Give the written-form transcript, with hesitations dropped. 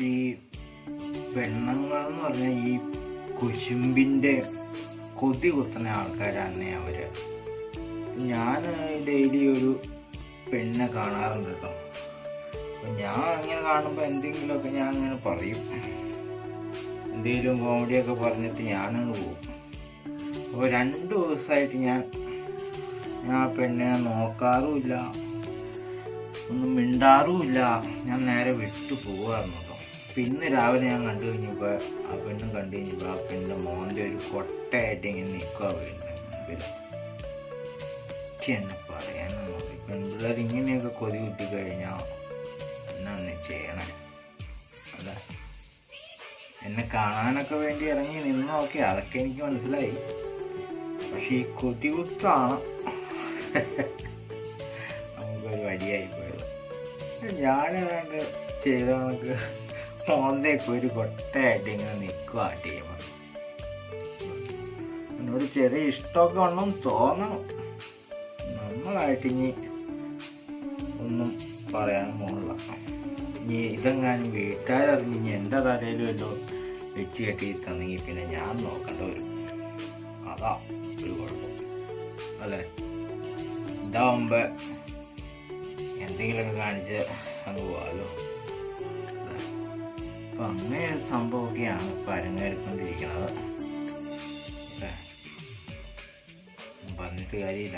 ഈ പെണ്ണുങ്ങൾ എന്ന് പറഞ്ഞാൽ ഈ കുശുമ്പിൻ്റെ കൊതി കുത്തുന്ന ആൾക്കാരാണ് അവര്. ഞാൻ ഡെയിലി ഒരു പെണ്ണെ കാണാറുണ്ട് കേട്ടോ. അപ്പം ഞാൻ അങ്ങനെ കാണുമ്പോൾ എന്തെങ്കിലുമൊക്കെ ഞാൻ അങ്ങനെ പറയും, എന്തെങ്കിലും കോമഡിയൊക്കെ പറഞ്ഞിട്ട് ഞാനങ്ങ് പോകും. അപ്പോൾ 2 ദിവസമായിട്ട് ഞാൻ ആ പെണ്ണിനെ നോക്കാറുമില്ല, ഒന്നും മിണ്ടാറുമില്ല. ഞാൻ നേരെ വിട്ടു പോകാറുണ്ട് കേട്ടോ. പിന്നെ രാവിലെ ഞാൻ കണ്ടു കഴിഞ്ഞപ്പോൾ ആ പെണ്ണും കണ്ടു കഴിഞ്ഞപ്പോൾ ആ പെണ്ണിൻ്റെ മോൻ്റെ ഒരു കൊട്ടയായിട്ട് ഇങ്ങനെ നിൽക്കുക വീടിൻ്റെ മുമ്പിൽ. എന്നെ പറയാനൊന്നും പെൺപിള്ളേർ ഇങ്ങനെയൊക്കെ കൊതി കുത്തിക്കഴിഞ്ഞാൽ എന്നാണ് ചെയ്യണേ? അതെ, എന്നെ കാണാനൊക്കെ വേണ്ടി ഇറങ്ങി നിന്നൊക്കെ അതൊക്കെ എനിക്ക് മനസ്സിലായി. പക്ഷെ ഈ കൊതികുത്താണ് നമുക്കൊരു വടിയായി പോയത്. ഞാനേതാണ്ട് ചെയ്ത നമുക്ക് മോന്തേക്ക് ഒരു കൊട്ടയായിട്ട് ഇങ്ങനെ നിൽക്കുക ആ ടീം. എന്നോട് ചെറിയ ഇഷ്ടമൊക്കെ ഉണ്ടെന്ന് തോന്നണം. നമ്മളായിട്ട് ഇനി ഒന്നും പറയാൻ പോകില്ല. ഇനി ഇതെങ്ങാനും വീട്ടുകാരറിഞ്ഞ് ഇനി എൻ്റെ തലയിലും എല്ലോ വെച്ച് കെട്ടി തന്നെങ്കിൽ പിന്നെ ഞാൻ നോക്കേണ്ട വരും. അതാ ഒരു കുഴപ്പം അല്ലേ? ഇതാവുമ്പോൾ എന്തെങ്കിലുമൊക്കെ കാണിച്ച് അങ്ങ് പോകാമല്ലോ. അപ്പം അങ്ങനെ ഒരു സംഭവമൊക്കെയാണ് ഇപ്പം അരങ്ങേറിക്കൊണ്ടിരിക്കുന്നത്. പറഞ്ഞിട്ട് കാര്യമില്ല.